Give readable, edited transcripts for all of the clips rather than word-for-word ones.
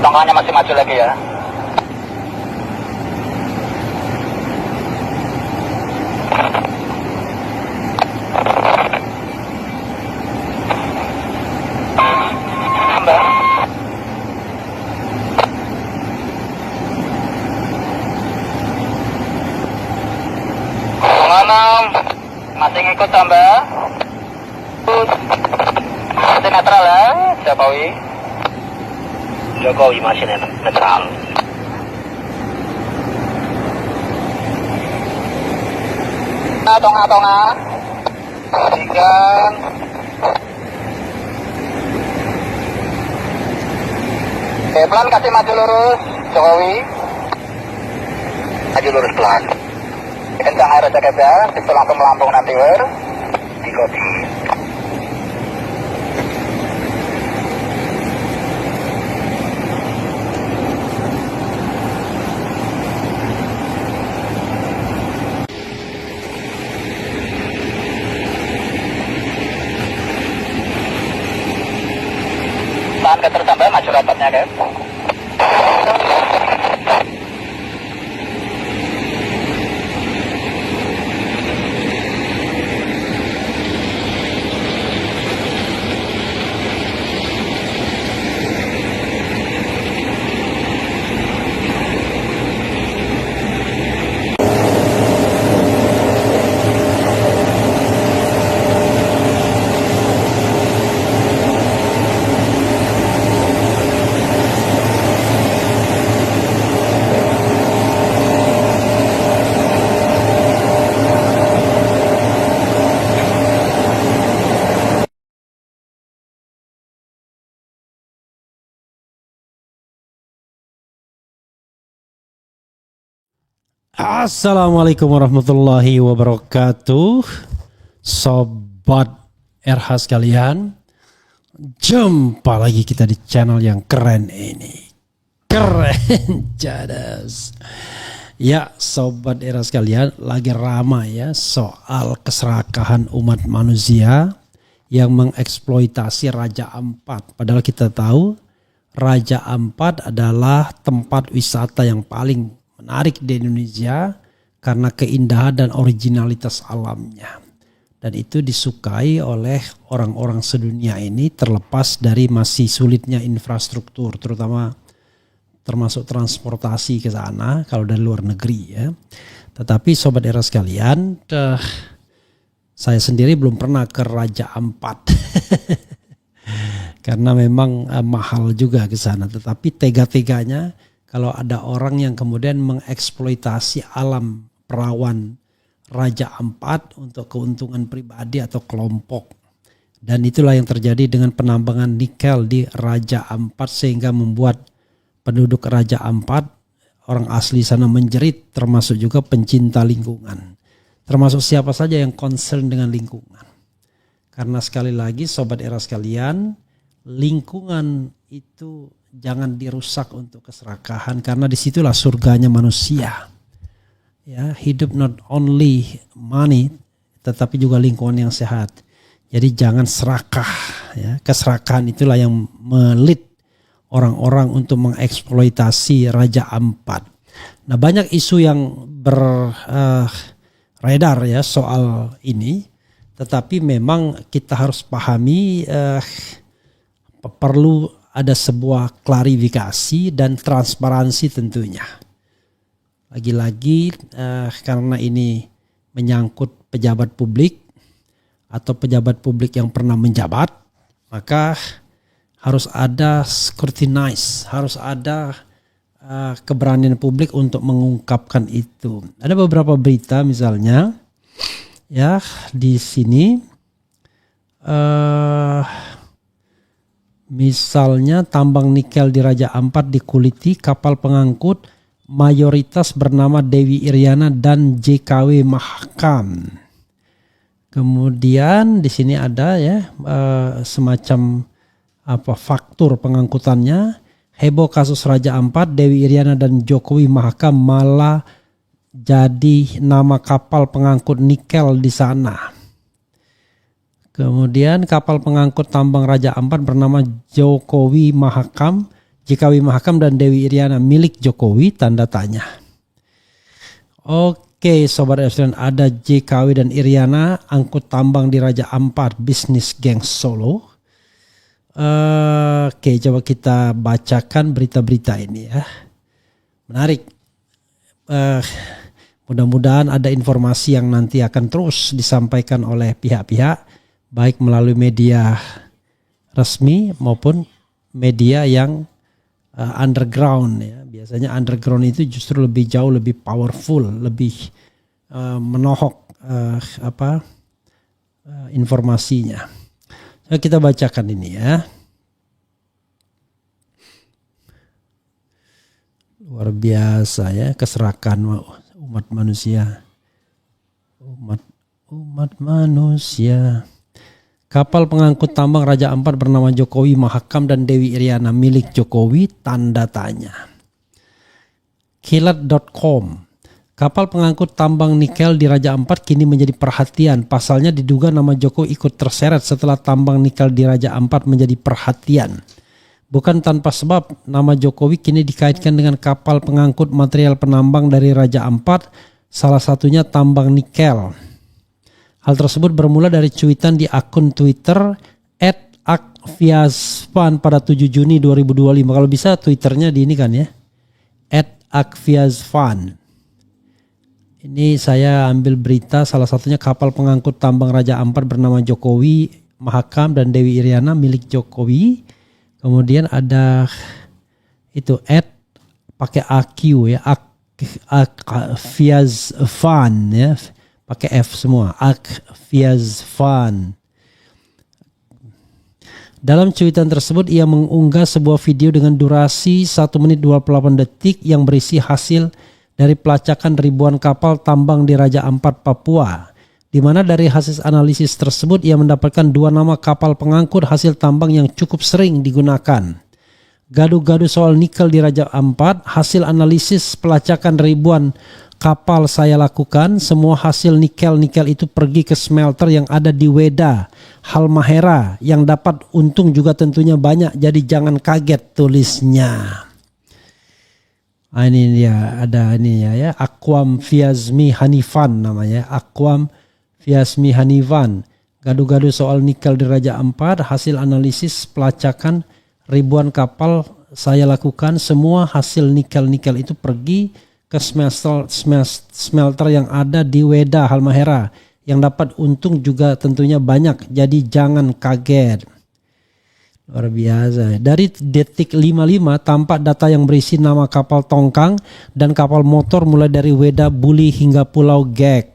Tongkangnya masih maju lagi ya. Masih ngikut tambah. Masih netral ya, Jokowi. Jokowi masih netral. Tongah-tongah. Tiga. Oke, pelan kasih maju lurus, Jokowi. Maju lurus pelan. Kencang air jaket ya, itu langsung melambung nanti wer. Dikoti. Tahan ke terus sampai maju rapatnya guys. Assalamualaikum warahmatullahi wabarakatuh. Sobat RH sekalian, jumpa lagi kita di channel yang keren ini. Keren jadas. Ya sobat RH sekalian, lagi ramai ya soal keserakahan umat manusia yang mengeksploitasi Raja Ampat. Padahal kita tahu Raja Ampat adalah tempat wisata yang paling menarik di Indonesia karena keindahan dan originalitas alamnya. Dan itu disukai oleh orang-orang sedunia ini terlepas dari masih sulitnya infrastruktur, termasuk transportasi ke sana kalau dari luar negeri ya. Tetapi sobat era sekalian, saya sendiri belum pernah ke Raja Ampat. Karena memang mahal juga ke sana, tetapi tega-teganya kalau ada orang yang kemudian mengeksploitasi alam perawan Raja Ampat untuk keuntungan pribadi atau kelompok. Dan itulah yang terjadi dengan penambangan nikel di Raja Ampat sehingga membuat penduduk Raja Ampat, orang asli sana menjerit, termasuk juga pencinta lingkungan. Termasuk siapa saja yang concern dengan lingkungan. Karena sekali lagi sobat era sekalian, lingkungan itu jangan dirusak untuk keserakahan karena disitulah surganya manusia. Ya, hidup not only money tetapi juga lingkungan yang sehat. Jadi jangan serakah. Ya, keserakahan itulah yang melit orang-orang untuk mengeksploitasi Raja Ampat. Nah banyak isu yang beredar ya soal ini, tetapi memang kita harus pahami perlu ada sebuah klarifikasi dan transparansi tentunya. Lagi-lagi karena ini menyangkut pejabat publik atau pejabat publik yang pernah menjabat, maka harus ada scrutinize, harus ada keberanian publik untuk mengungkapkan itu. Ada beberapa berita misalnya ya di sini. Misalnya tambang nikel di Raja Ampat dikuliti kapal pengangkut mayoritas bernama Dewi Iriana dan JKW Mahakam. Kemudian di sini ada ya semacam faktur pengangkutannya. Heboh kasus Raja Ampat, Dewi Iriana dan Jokowi Mahakam malah jadi nama kapal pengangkut nikel di sana. Kemudian kapal pengangkut tambang Raja Ampat bernama Jokowi Mahakam JKW Mahakam dan Dewi Iriana milik Jokowi, tanda tanya. Oke Sobat Epsilon, ada JKW dan Iriana angkut tambang di Raja Ampat, bisnis geng Solo. Oke, coba kita bacakan berita-berita ini ya. Menarik. Mudah-mudahan ada informasi yang nanti akan terus disampaikan oleh pihak-pihak, baik melalui media resmi maupun media yang underground ya. Biasanya underground itu justru lebih jauh lebih powerful, lebih menohok informasinya. So, kita bacakan ini ya. Luar biasa ya keserakan umat manusia. Umat manusia. Kapal pengangkut tambang Raja Ampat bernama Jokowi Mahakam dan Dewi Iriana milik Jokowi, tanda tanya. Kilat.com. Kapal pengangkut tambang nikel di Raja Ampat kini menjadi perhatian. Pasalnya diduga nama Jokowi ikut terseret setelah tambang nikel di Raja Ampat menjadi perhatian. Bukan tanpa sebab, nama Jokowi kini dikaitkan dengan kapal pengangkut material penambang dari Raja Ampat, salah satunya tambang nikel. Hal tersebut bermula dari cuitan di akun Twitter @akviazvan pada 7 Juni 2025. Kalau bisa Twitternya di ini kan ya, @akviazvan. Ini saya ambil berita, salah satunya kapal pengangkut tambang Raja Ampat bernama Jokowi Mahakam dan Dewi Iriana milik Jokowi. Kemudian ada itu pakai AQ ya, Akviazvan ya, pakai F semua, Akviazvan. Dalam cuitan tersebut ia mengunggah sebuah video dengan durasi 1 menit 28 detik yang berisi hasil dari pelacakan ribuan kapal tambang di Raja Ampat, Papua. Di mana dari hasil analisis tersebut ia mendapatkan 2 nama kapal pengangkut hasil tambang yang cukup sering digunakan. Gaduh-gaduh soal nikel di Raja Ampat, hasil analisis pelacakan ribuan kapal saya lakukan, semua hasil nikel-nikel itu pergi ke smelter yang ada di Weda, Halmahera, yang dapat untung juga tentunya banyak, jadi jangan kaget, tulisnya. Ini dia, ada ini ya, Akwam Fiazmi Hanifan namanya, Akwam Fiazmi Hanifan. Gaduh-gaduh soal nikel di Raja Ampat, hasil analisis pelacakan ribuan kapal saya lakukan, semua hasil nikel-nikel itu pergi ke smelter yang ada di Weda, Halmahera, yang dapat untung juga tentunya banyak, jadi jangan kaget. Luar biasa. Dari detik 55 tampak data yang berisi nama kapal tongkang dan kapal motor mulai dari Weda Buli hingga Pulau GAG.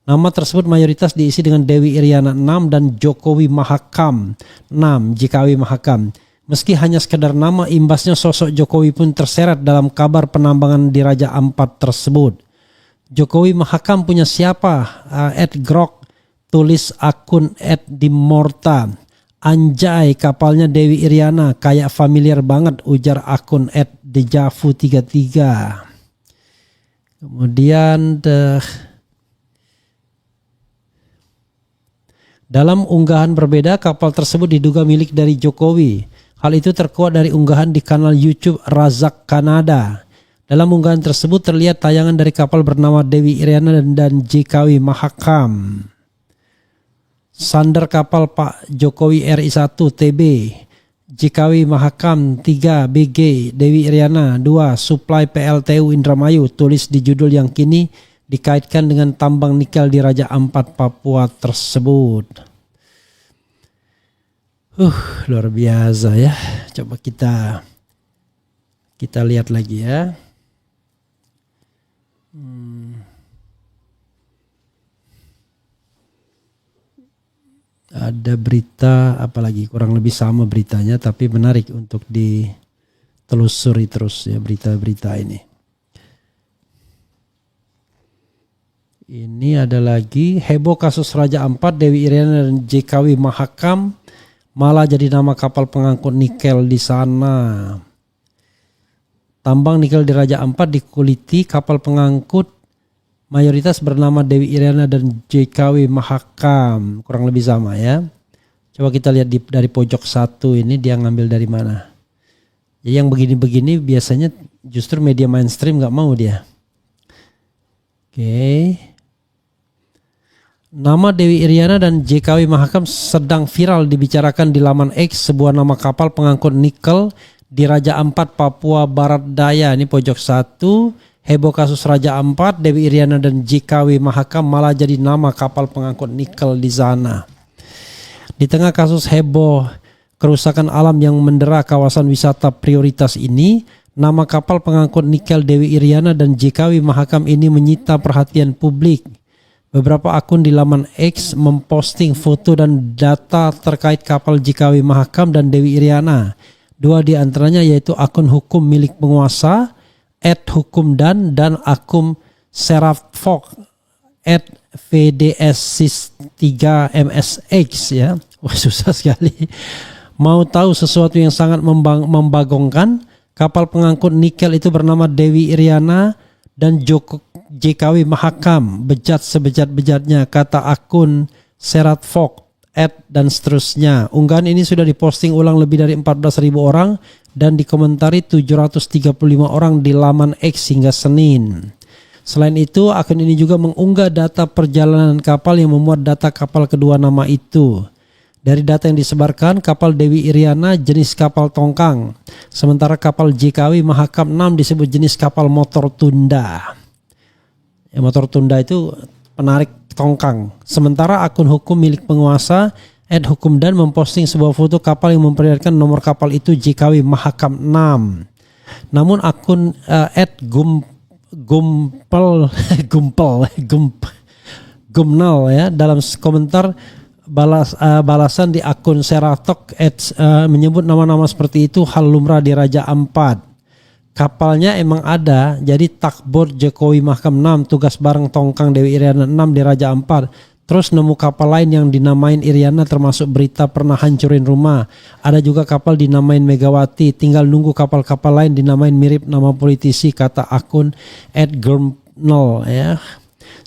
Nama tersebut mayoritas diisi dengan Dewi Iriana 6 dan Jokowi Mahakam 6, JKW Mahakam. Meski hanya sekedar nama, imbasnya sosok Jokowi pun terseret dalam kabar penambangan di Raja Ampat tersebut. Jokowi Mahakam punya siapa? @grok, tulis akun @dimorta. Anjay, kapalnya Dewi Iriana, kayak familiar banget, ujar akun @dejavu33. Kemudian dalam unggahan berbeda, kapal tersebut diduga milik dari Jokowi. Hal itu terkuat dari unggahan di kanal YouTube Razak Kanada. Dalam unggahan tersebut terlihat tayangan dari kapal bernama Dewi Iriana dan JKW Mahakam. Sandar kapal Pak Jokowi RI1 TB, JKW Mahakam 3 BG, Dewi Iriana 2 Supply PLTU Indramayu, tulis di judul yang kini dikaitkan dengan tambang nikel di Raja Ampat, Papua tersebut. Luar biasa ya. Coba kita lihat lagi ya. Ada berita apalagi, kurang lebih sama beritanya tapi menarik untuk ditelusuri terus ya berita-berita ini. Ini ada lagi, heboh kasus Raja Ampat, Dewi Iriana dan JKW Mahakam malah jadi nama kapal pengangkut nikel di sana. Tambang nikel di Raja Ampat dikuliti kapal pengangkut mayoritas bernama Dewi Iriana dan JKW Mahakam, kurang lebih sama ya. Coba kita lihat dari pojok 1 ini dia ngambil dari mana. Jadi yang begini-begini biasanya justru media mainstream nggak mau dia. Oke. Nama Dewi Iriana dan JKW Mahakam sedang viral dibicarakan di laman X, sebuah nama kapal pengangkut nikel di Raja Ampat, Papua Barat Daya. Ini pojok 1. Heboh kasus Raja Ampat, Dewi Iriana dan JKW Mahakam malah jadi nama kapal pengangkut nikel di sana. Di tengah kasus heboh kerusakan alam yang mendera kawasan wisata prioritas ini, nama kapal pengangkut nikel Dewi Iriana dan JKW Mahakam ini menyita perhatian publik. Beberapa akun di laman X memposting foto dan data terkait kapal JKW Mahakam dan Dewi Iriana. 2 di antaranya yaitu akun hukum milik penguasa @hukumdan dan akun Serafok @VDS3MSX ya. Wah, susah sekali. Mau tahu sesuatu yang sangat membagongkan? Kapal pengangkut nikel itu bernama Dewi Iriana dan JKW Mahakam, bejat sebejat-bejatnya, kata akun Seratfok dan seterusnya. Unggahan ini sudah diposting ulang lebih dari 14.000 orang dan dikomentari 735 orang di laman X hingga Senin. Selain itu, akun ini juga mengunggah data perjalanan kapal yang memuat data kapal kedua nama itu. Dari data yang disebarkan, kapal Dewi Iriana jenis kapal tongkang, sementara kapal JKW Mahakam 6 disebut jenis kapal motor tunda. Ya, motor tunda itu penarik tongkang. Sementara akun hukum milik penguasa @hukumdan memposting sebuah foto kapal yang memperlihatkan nomor kapal itu JKW Mahakam 6. Namun akun Gumnal ya dalam komentar balasan di akun Seratok menyebut nama-nama seperti itu hal lumrah di Raja Ampat. Kapalnya emang ada, jadi takbot Jokowi Mahakam 6 tugas bareng tongkang Dewi Iriana 6 di Raja Ampat. Terus nemu kapal lain yang dinamain Iriana termasuk berita pernah hancurin rumah. Ada juga kapal dinamain Megawati, tinggal nunggu kapal-kapal lain dinamain mirip nama politisi, kata akun @gurnal ya.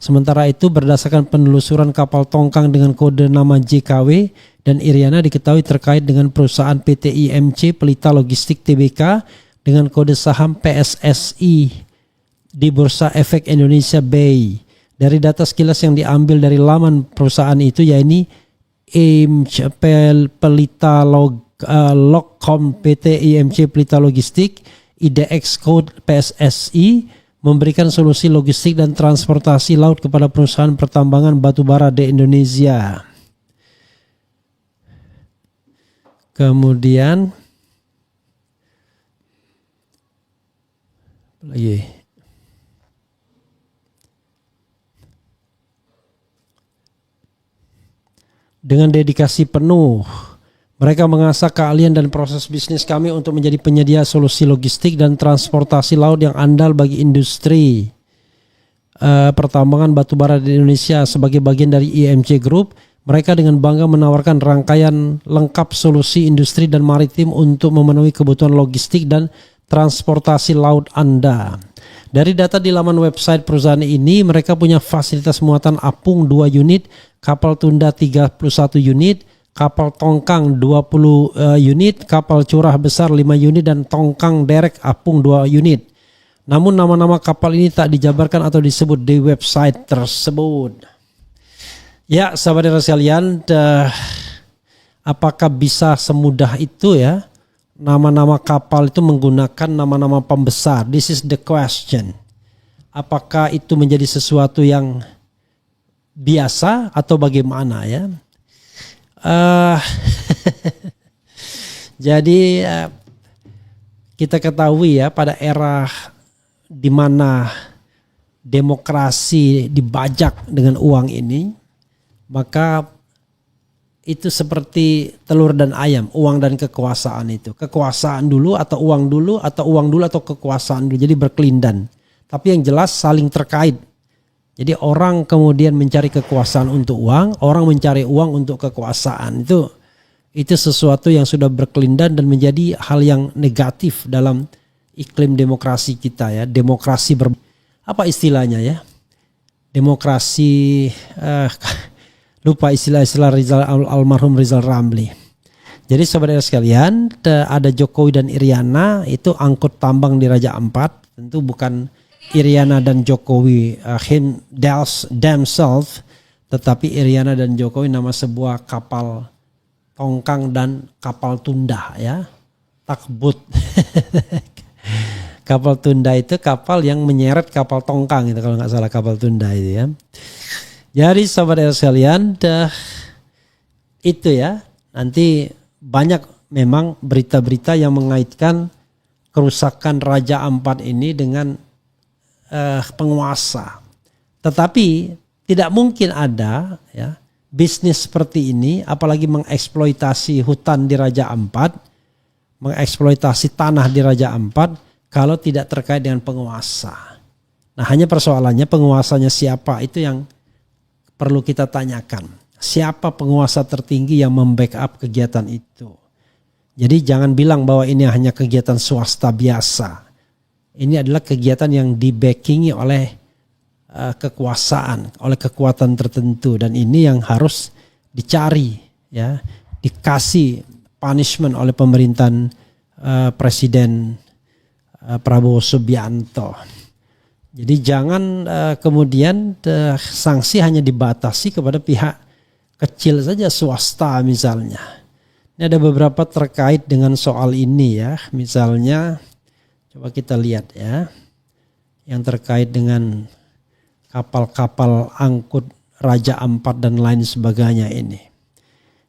Sementara itu berdasarkan penelusuran kapal tongkang dengan kode nama JKW dan Iriana diketahui terkait dengan perusahaan PT IMC Pelita Logistik Tbk dengan kode saham PSSI di Bursa Efek Indonesia Bay. Dari data sekilas yang diambil dari laman perusahaan itu yaitu IMC Pelita Logcom PT IMC Pelita Logistik IDX code PSSI memberikan solusi logistik dan transportasi laut kepada perusahaan pertambangan batubara di Indonesia. Kemudian lagi dengan dedikasi penuh mereka mengasah keahlian dan proses bisnis kami untuk menjadi penyedia solusi logistik dan transportasi laut yang andal bagi industri pertambangan batubara di Indonesia. Sebagai bagian dari IMC Group, mereka dengan bangga menawarkan rangkaian lengkap solusi industri dan maritim untuk memenuhi kebutuhan logistik dan transportasi laut Anda. Dari data di laman website perusahaan ini, mereka punya fasilitas muatan apung 2 unit, kapal tunda 31 unit, kapal tongkang 20 unit, kapal curah besar 5 unit, dan tongkang derek apung 2 unit. Namun nama-nama kapal ini tak dijabarkan atau disebut di website tersebut. Ya, sahabat sekalian, apakah bisa semudah itu ya? Nama-nama kapal itu menggunakan nama-nama pembesar. This is the question. Apakah itu menjadi sesuatu yang biasa atau bagaimana ya? Jadi kita ketahui ya pada era di mana demokrasi dibajak dengan uang ini, maka itu seperti telur dan ayam, uang dan kekuasaan itu. Kekuasaan dulu atau uang dulu atau uang dulu atau kekuasaan dulu. Jadi berkelindan. Tapi yang jelas saling terkait. Jadi orang kemudian mencari kekuasaan untuk uang, orang mencari uang untuk kekuasaan. Itu sesuatu yang sudah berkelindan dan menjadi hal yang negatif dalam iklim demokrasi kita ya. Demokrasi apa istilahnya ya? Demokrasi lupa istilah-istilah almarhum Rizal Ramli. Jadi saudara sekalian, ada Jokowi dan Iriana itu angkut tambang di Raja Ampat. Tentu bukan Iriana dan Jokowi themselves, tetapi Iriana dan Jokowi nama sebuah kapal tongkang dan kapal tunda ya, takbut. Kapal tunda itu kapal yang menyeret kapal tongkang itu kalau nggak salah, kapal tunda itu ya. Jadi sahabat sekalian, itu ya, nanti banyak memang berita-berita yang mengaitkan kerusakan Raja Ampat ini dengan penguasa. Tetapi tidak mungkin ada ya bisnis seperti ini, apalagi mengeksploitasi hutan di Raja Ampat, mengeksploitasi tanah di Raja Ampat kalau tidak terkait dengan penguasa. Nah, hanya persoalannya penguasanya siapa itu yang perlu kita tanyakan. Siapa penguasa tertinggi yang membackup kegiatan itu? Jadi jangan bilang bahwa ini hanya kegiatan swasta biasa. Ini adalah kegiatan yang dibackingi oleh kekuasaan, oleh kekuatan tertentu, dan ini yang harus dicari ya, dikasih punishment oleh pemerintahan Presiden Prabowo Subianto. Jadi jangan kemudian sanksi hanya dibatasi kepada pihak kecil saja, swasta misalnya. Ini ada beberapa terkait dengan soal ini ya, misalnya coba kita lihat ya, yang terkait dengan kapal-kapal angkut Raja Ampat dan lain sebagainya ini.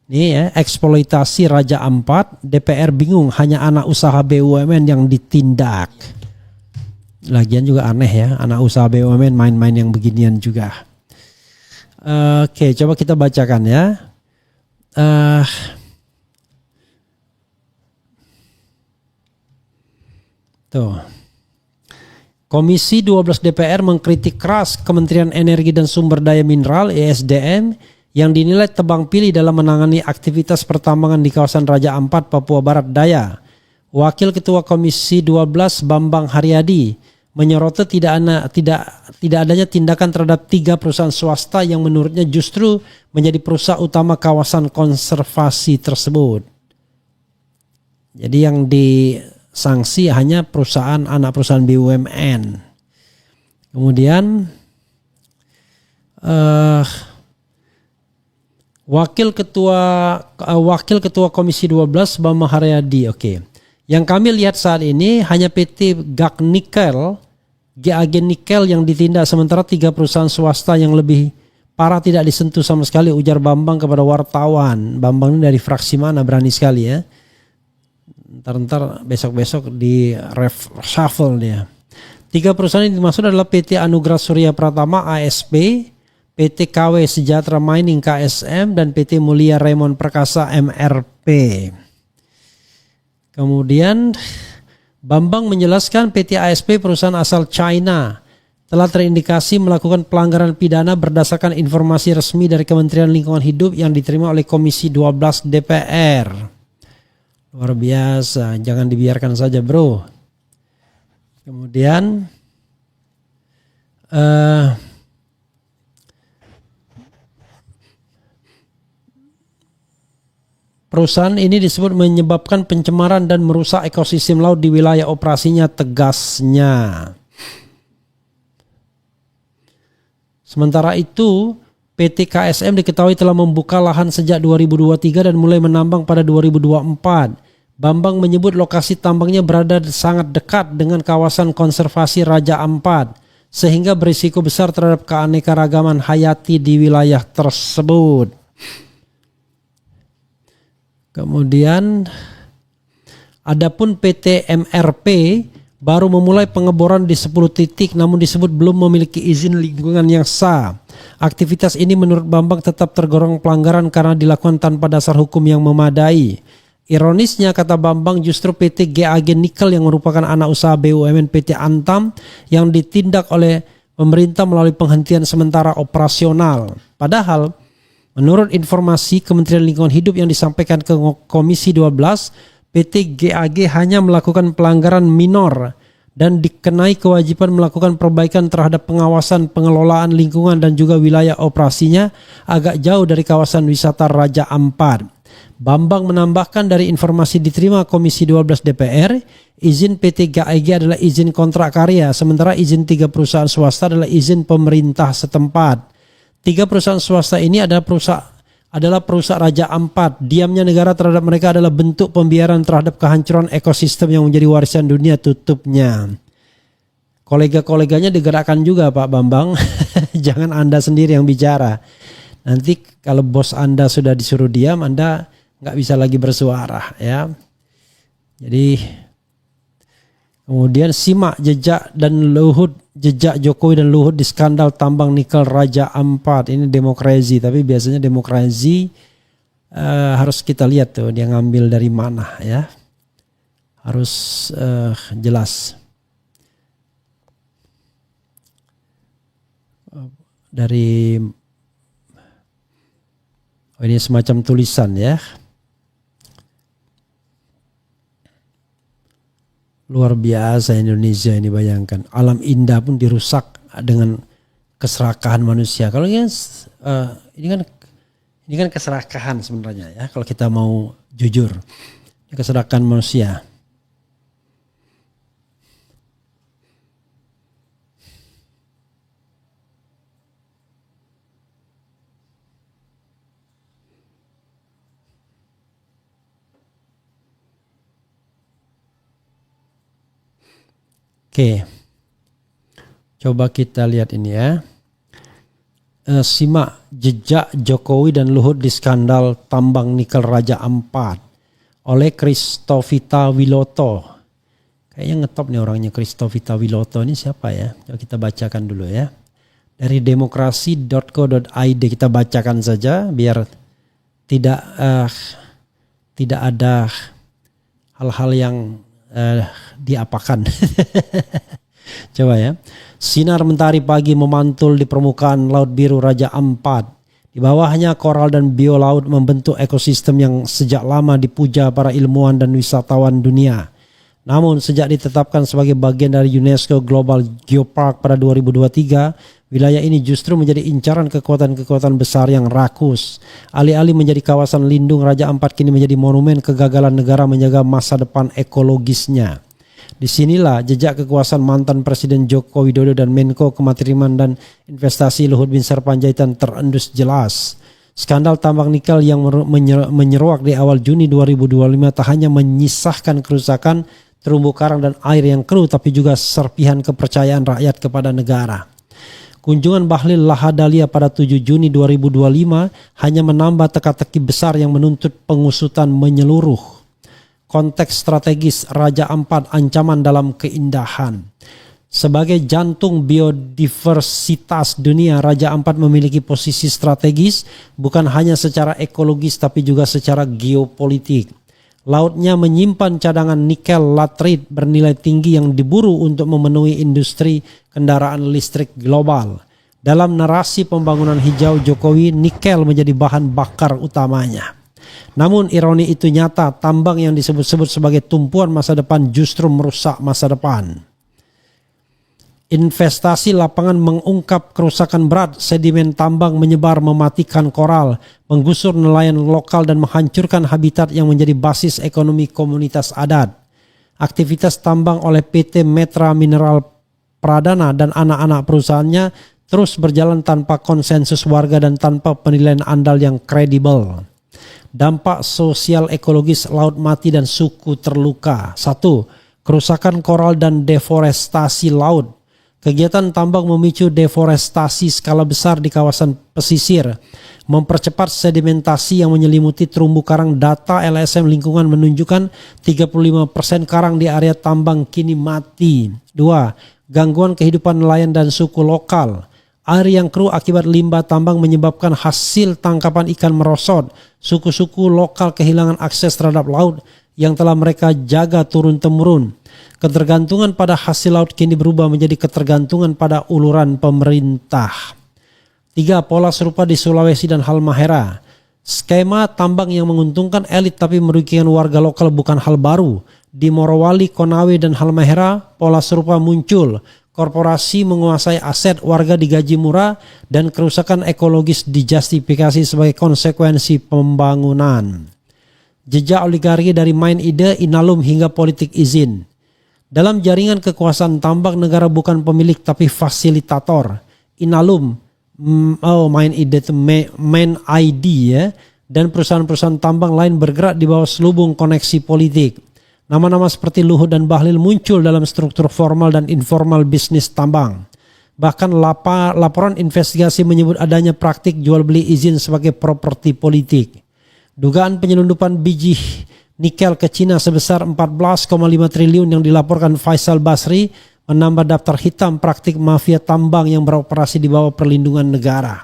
Ini ya, eksploitasi Raja Ampat, DPR bingung hanya anak usaha BUMN yang ditindak. Lagian juga aneh ya, anak usaha BUMN main-main yang beginian juga. Oke, coba kita bacakan ya. Tuh. Komisi 12 DPR mengkritik keras Kementerian Energi dan Sumber Daya Mineral (ESDM) yang dinilai tebang pilih dalam menangani aktivitas pertambangan di kawasan Raja Ampat, Papua Barat Daya. Wakil Ketua Komisi 12 Bambang Haryadi menyoroti tidak adanya tindakan terhadap 3 perusahaan swasta yang menurutnya justru menjadi perusahaan utama kawasan konservasi tersebut. Jadi yang sanksi hanya anak perusahaan BUMN. Kemudian Wakil Ketua Komisi 12 Bambang Haryadi. Oke. Yang kami lihat saat ini hanya PT GAG Nikel yang ditindak, sementara 3 perusahaan swasta yang lebih parah tidak disentuh sama sekali, ujar Bambang kepada wartawan. Bambang ini dari fraksi mana, berani sekali ya. Ntar besok di reshuffle dia. 3 perusahaan yang dimaksud adalah PT Anugerah Surya Pratama ASP, PT KW Sejahtera Mining KSM, dan PT Mulia Raymond Perkasa MRP. Kemudian Bambang menjelaskan PT ASP, perusahaan asal China, telah terindikasi melakukan pelanggaran pidana berdasarkan informasi resmi dari Kementerian Lingkungan Hidup yang diterima oleh Komisi 12 DPR. Luar biasa, jangan dibiarkan saja bro. Kemudian perusahaan ini disebut menyebabkan pencemaran dan merusak ekosistem laut di wilayah operasinya, tegasnya. Sementara itu, PT KSM diketahui telah membuka lahan sejak 2023 dan mulai menambang pada 2024. Bambang menyebut lokasi tambangnya berada sangat dekat dengan kawasan konservasi Raja Ampat, sehingga berisiko besar terhadap keanekaragaman hayati di wilayah tersebut. Kemudian adapun PT MRP baru memulai pengeboran di 10 titik namun disebut belum memiliki izin lingkungan yang sah. Aktivitas ini menurut Bambang tetap tergolong pelanggaran karena dilakukan tanpa dasar hukum yang memadai. Ironisnya, kata Bambang, justru PT GAG Nikel yang merupakan anak usaha BUMN PT Antam yang ditindak oleh pemerintah melalui penghentian sementara operasional. Padahal menurut informasi Kementerian Lingkungan Hidup yang disampaikan ke Komisi 12, PT GAG hanya melakukan pelanggaran minor dan dikenai kewajiban melakukan perbaikan terhadap pengawasan pengelolaan lingkungan dan juga wilayah operasinya agak jauh dari kawasan wisata Raja Ampat. Bambang menambahkan dari informasi diterima Komisi 12 DPR, izin PT GAIG adalah izin kontrak karya, sementara izin 3 perusahaan swasta adalah izin pemerintah setempat. 3 perusahaan swasta ini adalah perusahaan Raja Ampat. Diamnya negara terhadap mereka adalah bentuk pembiaran terhadap kehancuran ekosistem yang menjadi warisan dunia, tutupnya. Kolega-koleganya digerakkan juga Pak Bambang. Jangan Anda sendiri yang bicara. Nanti kalau bos Anda sudah disuruh diam, Anda nggak bisa lagi bersuara ya. Jadi kemudian simak jejak Jokowi dan Luhut di skandal tambang nikel Raja Ampat. Ini demokrasi, tapi biasanya demokrasi harus kita lihat tuh dia ngambil dari mana ya. Harus jelas. Dari ini semacam tulisan ya. Luar biasa Indonesia ini, bayangkan. Alam indah pun dirusak dengan keserakahan manusia. Kalau ini kan keserakahan sebenarnya ya. Kalau kita mau jujur, ini keserakahan manusia. Oke, coba kita lihat ini ya. Simak jejak Jokowi dan Luhut di skandal tambang nikel Raja Ampat oleh Kristovita Wiloto. Kayaknya ngetop nih orangnya, Kristovita Wiloto ini siapa ya? Coba kita bacakan dulu ya. Dari demokrasi.co.id kita bacakan saja biar tidak ada hal-hal yang diapakan. Coba ya. Sinar mentari pagi memantul di permukaan Laut Biru Raja Ampat. Di bawahnya koral dan biolaut membentuk ekosistem yang sejak lama dipuja para ilmuwan dan wisatawan dunia. Namun sejak ditetapkan sebagai bagian dari UNESCO Global Geopark pada 2023, wilayah ini justru menjadi incaran kekuatan-kekuatan besar yang rakus. Alih-alih menjadi kawasan lindung, Raja Ampat kini menjadi monumen kegagalan negara menjaga masa depan ekologisnya. Disinilah jejak kekuasaan mantan Presiden Joko Widodo dan Menko Kemaritiman dan Investasi Luhut bin Sarpanjaitan terendus jelas. Skandal tambang nikel yang menyeruak di awal Juni 2025 tak hanya menyisahkan kerusakan terumbu karang dan air yang keruh, tapi juga serpihan kepercayaan rakyat kepada negara. Kunjungan Bahlil Lahadalia pada 7 Juni 2025 hanya menambah teka-teki besar yang menuntut pengusutan menyeluruh. Konteks strategis Raja Ampat, ancaman dalam keindahan. Sebagai jantung biodiversitas dunia, Raja Ampat memiliki posisi strategis bukan hanya secara ekologis tapi juga secara geopolitik. Lautnya menyimpan cadangan nikel latrit bernilai tinggi yang diburu untuk memenuhi industri kendaraan listrik global. Dalam narasi pembangunan hijau Jokowi, nikel menjadi bahan bakar utamanya. Namun ironi itu nyata, tambang yang disebut-sebut sebagai tumpuan masa depan justru merusak masa depan. Investasi lapangan mengungkap kerusakan berat, sedimen tambang menyebar mematikan koral, menggusur nelayan lokal dan menghancurkan habitat yang menjadi basis ekonomi komunitas adat. Aktivitas tambang oleh PT Metra Mineral Pradana dan anak-anak perusahaannya terus berjalan tanpa konsensus warga dan tanpa penilaian andal yang kredibel. Dampak sosial ekologis, laut mati dan suku terluka. 1. Kerusakan koral dan deforestasi laut. Kegiatan tambang memicu deforestasi skala besar di kawasan pesisir, mempercepat sedimentasi yang menyelimuti terumbu karang. Data LSM Lingkungan menunjukkan 35% karang di area tambang kini mati. 2. Gangguan kehidupan nelayan dan suku lokal. Air yang keruh akibat limbah tambang menyebabkan hasil tangkapan ikan merosot. Suku-suku lokal kehilangan akses terhadap laut yang telah mereka jaga turun-temurun. Ketergantungan pada hasil laut kini berubah menjadi ketergantungan pada uluran pemerintah. 3. Pola serupa di Sulawesi dan Halmahera. Skema tambang yang menguntungkan elit tapi merugikan warga lokal bukan hal baru. Di Morowali, Konawe, dan Halmahera, pola serupa muncul. Korporasi menguasai aset, warga digaji murah, dan kerusakan ekologis dijustifikasi sebagai konsekuensi pembangunan. Jejak oligarki dari main ide, Inalum hingga politik izin. Dalam jaringan kekuasaan tambang, negara bukan pemilik tapi fasilitator. Inalum, main ide itu main ID ya, dan perusahaan-perusahaan tambang lain bergerak di bawah selubung koneksi politik. Nama-nama seperti Luhut dan Bahlil muncul dalam struktur formal dan informal bisnis tambang. Bahkan laporan investigasi menyebut adanya praktik jual beli izin sebagai properti politik. Dugaan penyelundupan biji nikel ke Cina sebesar 14,5 triliun yang dilaporkan Faisal Basri menambah daftar hitam praktik mafia tambang yang beroperasi di bawah perlindungan negara.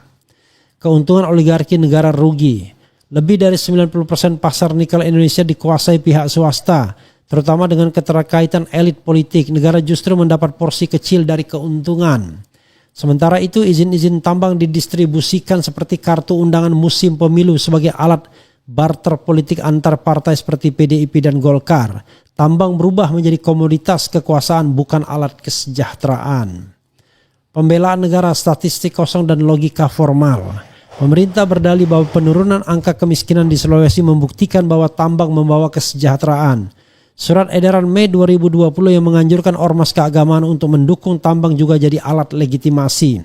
Keuntungan oligarki negara rugi. Lebih dari 90% pasar nikel Indonesia dikuasai pihak swasta, terutama dengan keterkaitan elit politik. Negara justru mendapat porsi kecil dari keuntungan. Sementara itu izin-izin tambang didistribusikan seperti kartu undangan musim pemilu sebagai alat barter politik antar partai seperti PDIP dan Golkar. Tambang berubah menjadi komoditas kekuasaan, bukan alat kesejahteraan. Pembelaan negara, statistik kosong dan logika formal. Pemerintah berdalih bahwa penurunan angka kemiskinan di Sulawesi membuktikan bahwa tambang membawa kesejahteraan. Surat edaran Mei 2020 yang menganjurkan ormas keagamaan untuk mendukung tambang juga jadi alat legitimasi.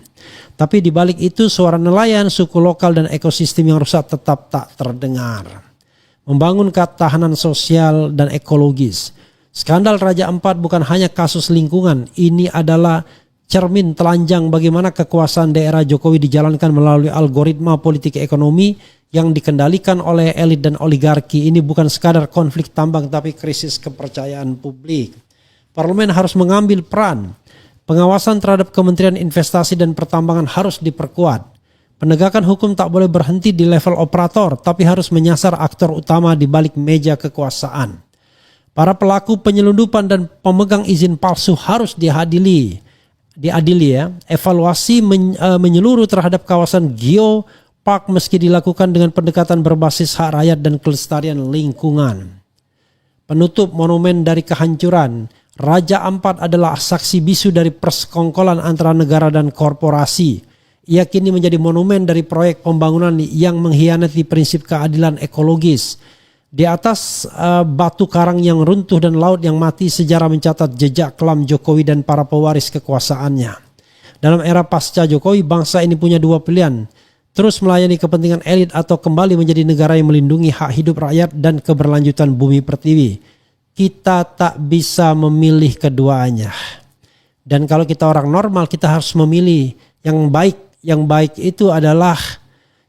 Tapi di balik itu suara nelayan, suku lokal dan ekosistem yang rusak tetap tak terdengar. Membangun ketahanan sosial dan ekologis. Skandal Raja Ampat bukan hanya kasus lingkungan, ini adalah cermin telanjang bagaimana kekuasaan daerah Jokowi dijalankan melalui algoritma politik ekonomi yang dikendalikan oleh elit dan oligarki. Ini bukan sekadar konflik tambang tapi krisis kepercayaan publik. Parlemen harus mengambil peran. Pengawasan terhadap Kementerian Investasi dan Pertambangan harus diperkuat. Penegakan hukum tak boleh berhenti di level operator tapi harus menyasar aktor utama di balik meja kekuasaan. Para pelaku penyelundupan dan pemegang izin palsu harus diadili ya. Evaluasi menyeluruh terhadap kawasan geopark meski dilakukan dengan pendekatan berbasis hak rakyat dan kelestarian lingkungan. Penutup monumen dari kehancuran. Raja Ampat adalah saksi bisu dari persekongkolan antara negara dan korporasi. Ia kini menjadi monumen dari proyek pembangunan yang mengkhianati prinsip keadilan ekologis. Di atas batu karang yang runtuh dan laut yang mati, sejarah mencatat jejak kelam Jokowi dan para pewaris kekuasaannya. Dalam era pasca Jokowi, bangsa ini punya dua pilihan. Terus melayani kepentingan elit atau kembali menjadi negara yang melindungi hak hidup rakyat dan keberlanjutan bumi pertiwi. Kita tak bisa memilih keduanya. Dan kalau kita orang normal, kita harus memilih yang baik. Yang baik itu adalah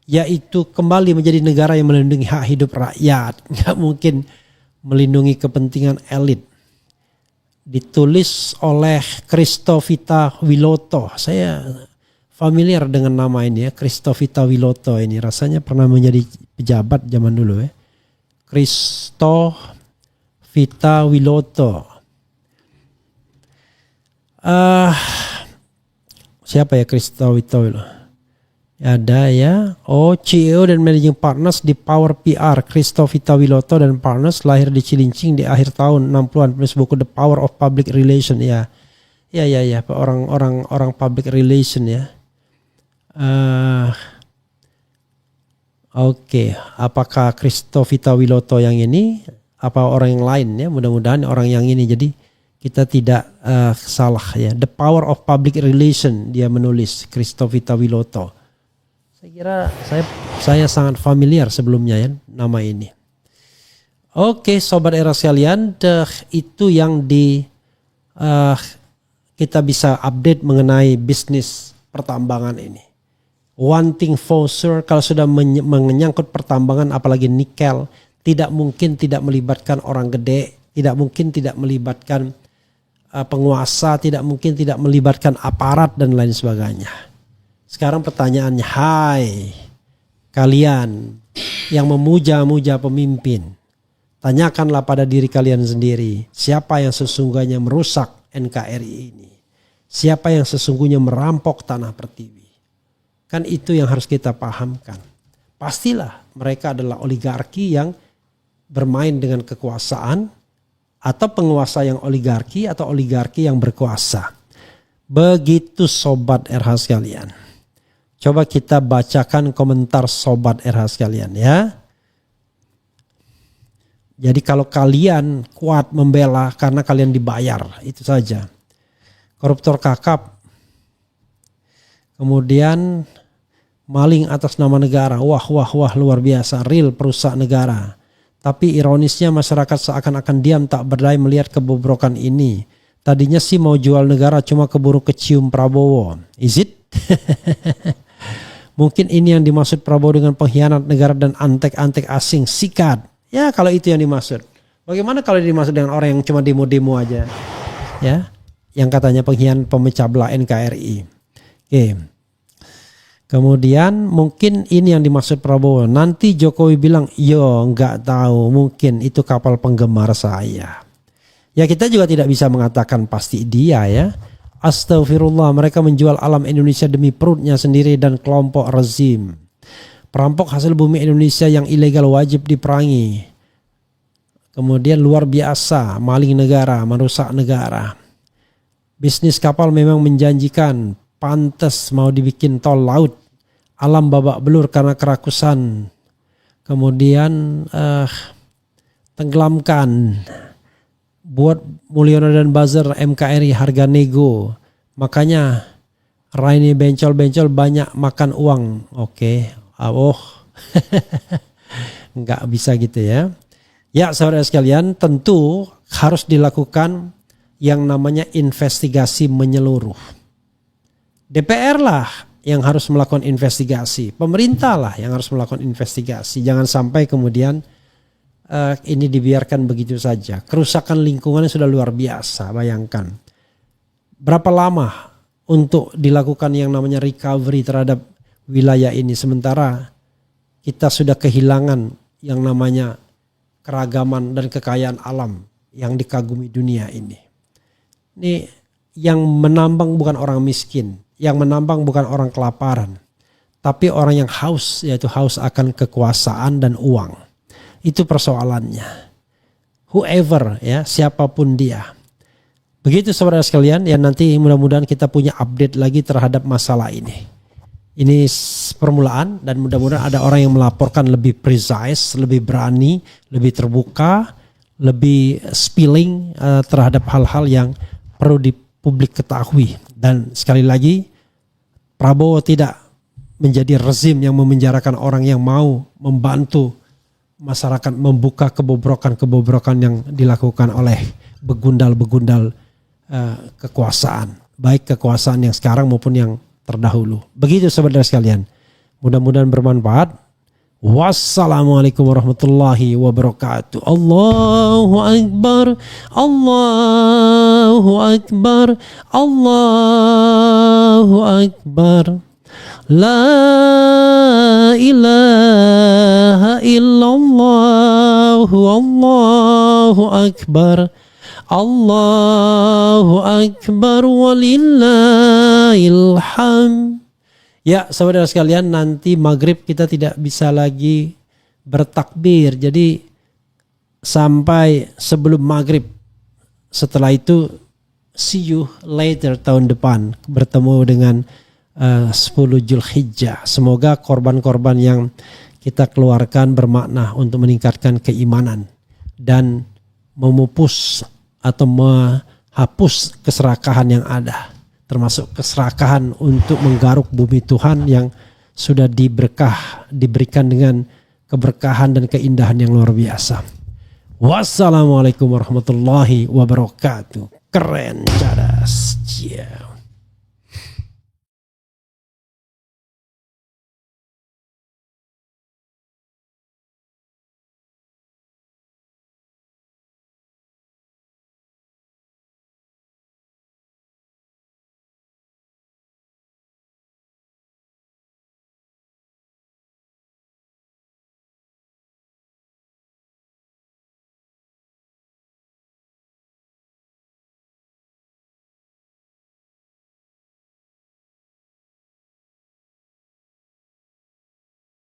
yaitu kembali menjadi negara yang melindungi hak hidup rakyat. Nggak mungkin melindungi kepentingan elit. Ditulis oleh Christovita Wiloto. Saya familiar dengan nama ini ya, Christovita Wiloto ini. Rasanya pernah menjadi pejabat zaman dulu ya. Christovita Wiloto. Siapa ya Christovita Wiloto? Ada ya, CEO dan Managing Partners di Power PR, Christovita Wiloto dan Partners, lahir di Cilincing di akhir tahun 60-an, penulis buku The Power of Public Relation ya. Ya, orang public relation ya. Oke, apakah Christovita Wiloto yang ini apa orang yang lain ya? Mudah-mudahan orang yang ini, jadi kita tidak salah ya. The Power of Public Relation dia menulis, Christovita Wiloto. Saya kira saya sangat familiar sebelumnya ya nama ini. Oke, sobat era sekalian, itu yang kita bisa update mengenai bisnis pertambangan ini. One thing for sure, kalau sudah menyangkut pertambangan apalagi nikel, tidak mungkin tidak melibatkan orang gede, tidak mungkin tidak melibatkan penguasa, tidak mungkin tidak melibatkan aparat dan lain sebagainya. Sekarang pertanyaannya, hai kalian yang memuja-muja pemimpin, tanyakanlah pada diri kalian sendiri, siapa yang sesungguhnya merusak NKRI ini? Siapa yang sesungguhnya merampok tanah pertiwi? Kan itu yang harus kita pahamkan. Pastilah mereka adalah oligarki yang bermain dengan kekuasaan atau penguasa yang oligarki atau oligarki yang berkuasa. Begitu sobat RH sekalian. Coba kita bacakan komentar sobat RH sekalian ya. Jadi kalau kalian kuat membela karena kalian dibayar, itu saja. Koruptor kakap. Kemudian maling atas nama negara. Wah luar biasa. Real perusahaan negara. Tapi ironisnya masyarakat seakan-akan diam tak berdaya melihat kebobrokan ini. Tadinya sih mau jual negara cuma keburu kecium Prabowo. Is it? Mungkin ini yang dimaksud Prabowo dengan pengkhianat negara dan antek-antek asing. Sikat. Ya kalau itu yang dimaksud. Bagaimana kalau dimaksud dengan orang yang cuma demo-demo aja? Ya, yang katanya pengkhianat pemecah belah NKRI. Oke. Kemudian mungkin ini yang dimaksud Prabowo. Nanti Jokowi bilang, yo nggak tahu, mungkin itu kapal penggemar saya. Ya kita juga tidak bisa mengatakan pasti dia ya. Astagfirullah, mereka menjual alam Indonesia demi perutnya sendiri dan kelompok rezim. Perampok hasil bumi Indonesia yang ilegal wajib diperangi. Kemudian luar biasa, maling negara, merusak negara. Bisnis kapal memang menjanjikan, pantas mau dibikin tol laut. Alam babak belur karena kerakusan. Kemudian tenggelamkan. Buat Mulyono dan buzzer MKRI harga nego. Makanya Raini bencol-bencol banyak makan uang. Oke. Nggak bisa gitu ya. Ya saudara sekalian, tentu harus dilakukan yang namanya investigasi menyeluruh. DPR lah yang harus melakukan investigasi. Pemerintah lah yang harus melakukan investigasi. Jangan sampai kemudian ini dibiarkan begitu saja. Kerusakan lingkungannya sudah luar biasa. Bayangkan. Berapa lama untuk dilakukan yang namanya recovery terhadap wilayah ini. Sementara kita sudah kehilangan yang namanya keragaman dan kekayaan alam yang dikagumi dunia ini. Ini yang menambang bukan orang miskin. Yang menambang bukan orang kelaparan, tapi orang yang haus, yaitu haus akan kekuasaan dan uang. Itu persoalannya. Whoever ya, siapapun dia. Begitu saudara sekalian, ya nanti mudah-mudahan kita punya update lagi terhadap masalah ini. Ini permulaan dan mudah-mudahan ada orang yang melaporkan lebih precise, lebih berani, lebih terbuka, lebih spilling terhadap hal-hal yang perlu dipublik ketahui. Dan sekali lagi, Prabowo tidak menjadi rezim yang memenjarakan orang yang mau membantu masyarakat membuka kebobrokan-kebobrokan yang dilakukan oleh begundal-begundal kekuasaan. Baik kekuasaan yang sekarang maupun yang terdahulu. Begitu saudara sekalian. Mudah-mudahan bermanfaat. Wassalamualaikum warahmatullahi wabarakatuh. Allahu Akbar. Allahu Akbar. Allahu Akbar. La ilaha illallah. Allahu Akbar. Allahu Akbar walillahil hamd. Ya saudara sekalian, nanti maghrib kita tidak bisa lagi bertakbir. Jadi sampai sebelum maghrib. Setelah itu see you later tahun depan. Bertemu dengan 10 Zulhijjah. Semoga korban-korban yang kita keluarkan bermakna untuk meningkatkan keimanan. Dan memupus atau menghapus keserakahan yang ada. Termasuk keserakahan untuk menggaruk bumi Tuhan yang sudah diberikan dengan keberkahan dan keindahan yang luar biasa. Wassalamualaikum warahmatullahi wabarakatuh. Keren, cadas. Yeah.